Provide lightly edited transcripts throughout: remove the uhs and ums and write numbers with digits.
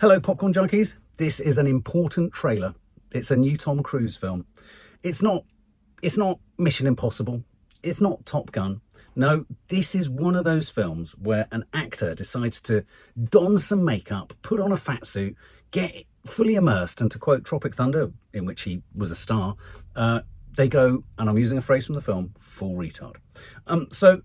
Hello, Popcorn Junkies. This is an important trailer. It's a new Tom Cruise film. It's not Mission Impossible. It's not Top Gun. No, this is one of those films where an actor decides to don some makeup, put on a fat suit, get fully immersed, and to quote Tropic Thunder, in which he was a star, they go, and I'm using a phrase from the film, full retard. So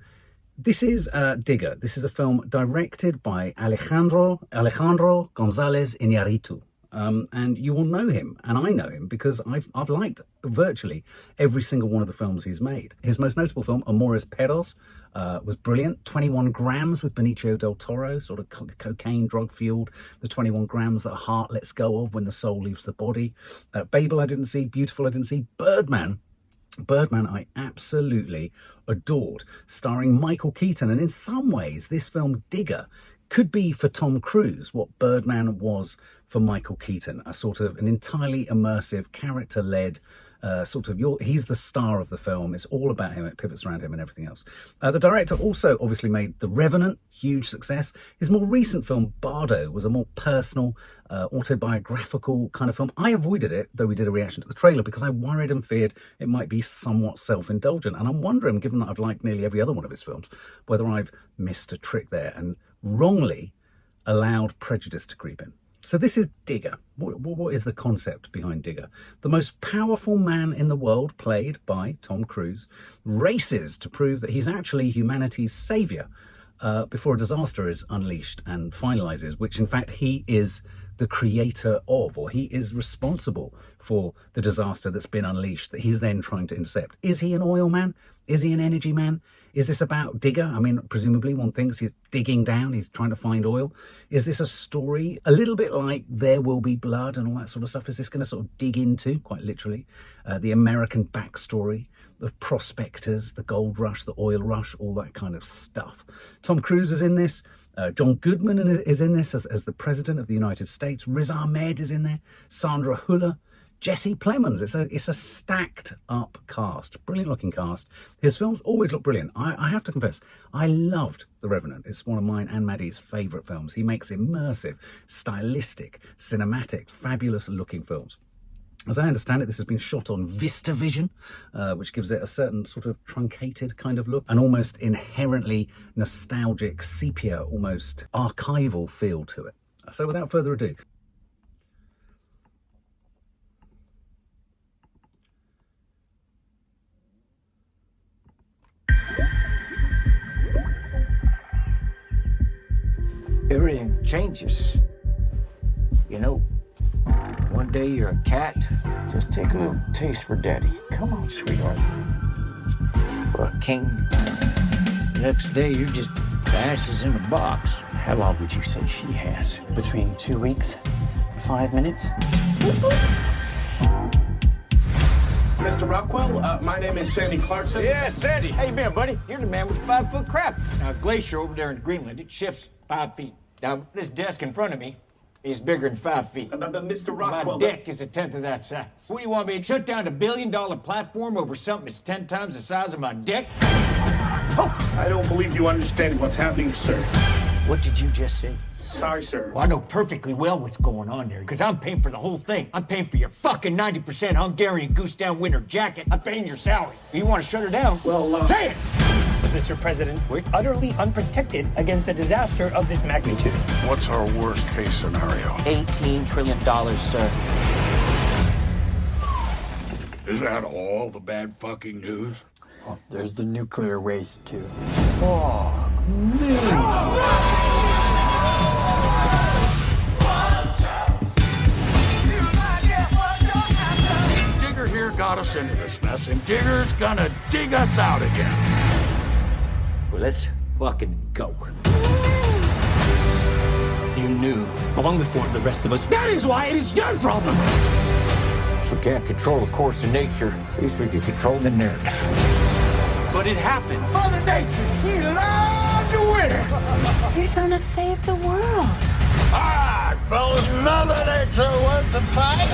this is Digger. This is a film directed by Alejandro González Iñárritu. And you will know him, and I know him because I've liked virtually every single one of the films he's made. His most notable film, Amores Perros, was brilliant. 21 Grams with Benicio del Toro, sort of cocaine drug-fueled. The 21 grams that a heart lets go of when the soul leaves the body. Babel I didn't see, Beautiful I didn't see. Birdman I absolutely adored, starring Michael Keaton. And in some ways, this film, Digger, could be for Tom Cruise what Birdman was for Michael Keaton, a sort of an entirely immersive, character-led he's the star of the film. It's all about him. It pivots around him and everything else. The director also obviously made The Revenant, huge success. His more recent film, Bardo, was a more personal, autobiographical kind of film. I avoided it, though we did a reaction to the trailer, because I worried and feared it might be somewhat self-indulgent. And I'm wondering, given that I've liked nearly every other one of his films, whether I've missed a trick there and wrongly allowed prejudice to creep in. So this is Digger. What is the concept behind Digger? The most powerful man in the world, played by Tom Cruise, races to prove that he's actually humanity's savior before a disaster is unleashed and finalizes, which in fact he is the creator of, or he is responsible for the disaster that's been unleashed that he's then trying to intercept. Is he an oil man? Is he an energy man? Is this about Digger? I mean, presumably one thinks he's digging down, he's trying to find oil. Is this a story a little bit like There Will Be Blood and all that sort of stuff? Is this going to sort of dig into, quite literally, the American backstory of prospectors, the gold rush, the oil rush, all that kind of stuff? Tom Cruise is in this. John Goodman is in this as the President of the United States. Riz Ahmed is in there. Sandra Hüller. Jesse Plemons. It's a stacked up cast, brilliant looking cast. His films always look brilliant. I have to confess, I loved The Revenant. It's one of mine and Maddie's favourite films. He makes immersive, stylistic, cinematic, fabulous looking films. As I understand it, this has been shot on VistaVision, which gives it a certain sort of truncated kind of look, an almost inherently nostalgic, sepia, almost archival feel to it. So without further ado, everything changes. You know, one day you're a cat. Just take a little taste for daddy. Come on, sweetheart. Or a king. The next day you're just ashes in a box. How long would you say she has? Between 2 weeks and 5 minutes. Mr. Rockwell, my name is Sandy Clarkson. Yeah, Sandy. How you been, buddy? You're the man with the 5-foot crab. Now, glacier over there in Greenland, it shifts 5 feet. Now, this desk in front of me is bigger than 5 feet. Mr. Rockwell... My deck is a tenth of that size. What do you want me to shut down a $1 billion platform over something that's 10 times the size of my deck? Oh, I don't believe you understand what's happening, sir. What did you just say? Sorry, sir. Well, I know perfectly well what's going on there, because I'm paying for the whole thing. I'm paying for your fucking 90% Hungarian goose down winter jacket. I'm paying your salary. You want to shut her down? Well, Say it! Mr. President, we're utterly unprotected against a disaster of this magnitude. What's our worst case scenario? $18 trillion, sir. Is that all the bad fucking news? Oh, there's the nuclear waste, too. Oh, Digger here got us into this mess, and Digger's gonna dig us out again. Well, let's fucking go. You knew, long before the rest of us. That is why it is your problem! If we can't control the course of nature, at least we can control the narrative. But it happened. Mother Nature, she loved to win. You're gonna save the world. All right, fellas, Mother Nature wants to fight.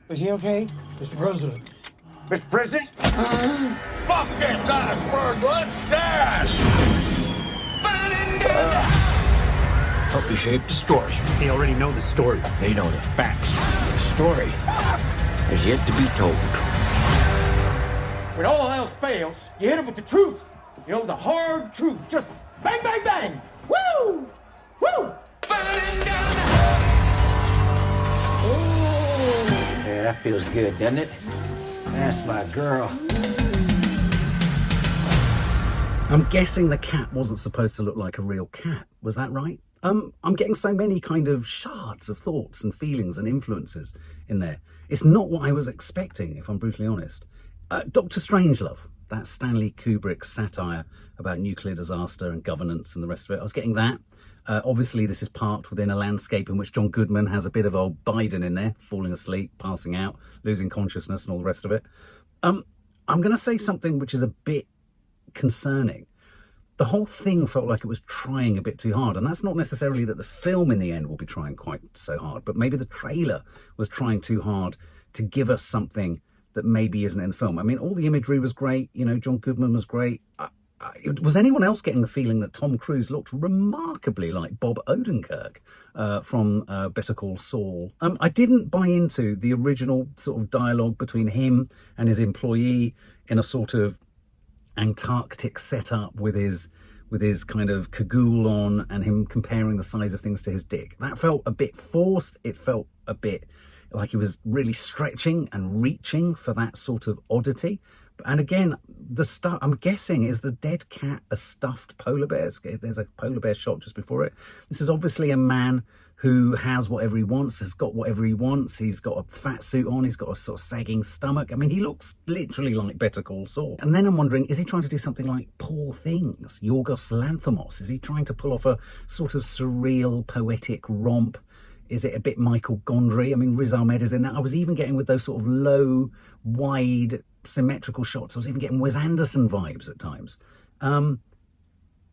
Is he okay? Mr. President. Mr. President? Fuck this iceberg, let's dance! help me shape the story. They already know the story. They know the facts. The story is yet to be told. When all else fails, you hit it with the truth. You know, the hard truth. Just bang, bang, bang. Woo! Woo! Yeah, that feels good, doesn't it? That's my girl. I'm guessing the cat wasn't supposed to look like a real cat. Was that right? I'm getting so many kind of shards of thoughts and feelings and influences in there. It's not what I was expecting, if I'm brutally honest. Dr. Strangelove, that Stanley Kubrick satire about nuclear disaster and governance and the rest of it. I was getting that. Obviously, this is parked within a landscape in which John Goodman has a bit of old Biden in there, falling asleep, passing out, losing consciousness and all the rest of it. I'm going to say something which is a bit concerning. The whole thing felt like it was trying a bit too hard, and that's not necessarily that the film in the end will be trying quite so hard, but maybe the trailer was trying too hard to give us something that maybe isn't in the film. I mean, all the imagery was great, you know, John Goodman was great. Was anyone else getting the feeling that Tom Cruise looked remarkably like Bob Odenkirk from Better Call Saul? I didn't buy into the original sort of dialogue between him and his employee in a sort of Antarctic setup with his kind of cagoule on and him comparing the size of things to his dick. That felt a bit forced. It felt a bit like he was really stretching and reaching for that sort of oddity. And again, the stuff, I'm guessing, is the dead cat a stuffed polar bear? There's a polar bear shot just before it. This is obviously a man who has whatever he wants, has got whatever he wants. He's got a fat suit on. He's got a sort of sagging stomach. I mean, he looks literally like Better Call Saul. And then I'm wondering, is he trying to do something like Poor Things, Yorgos Lanthimos? Is he trying to pull off a sort of surreal, poetic romp? Is it a bit Michael Gondry? I mean, Riz Ahmed is in that. I was even getting with those sort of low, wide, symmetrical shots. I was even getting Wes Anderson vibes at times.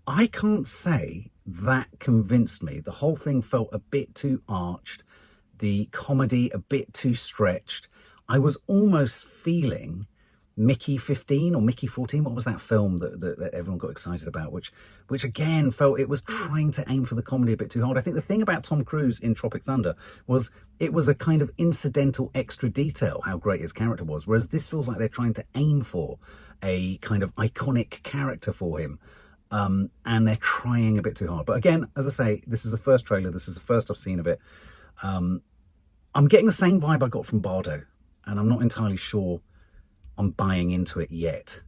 I can't say that convinced me. The whole thing felt a bit too arched. The comedy a bit too stretched. I was almost feeling Mickey 15 or Mickey 14. What was that film that everyone got excited about? Which again felt it was trying to aim for the comedy a bit too hard. I think the thing about Tom Cruise in Tropic Thunder was it was a kind of incidental extra detail how great his character was. Whereas this feels like they're trying to aim for a kind of iconic character for him. And they're trying a bit too hard. But again, as I say, this is the first trailer. This is the first I've seen of it. I'm getting the same vibe I got from Bardo, and I'm not entirely sure I'm buying into it yet.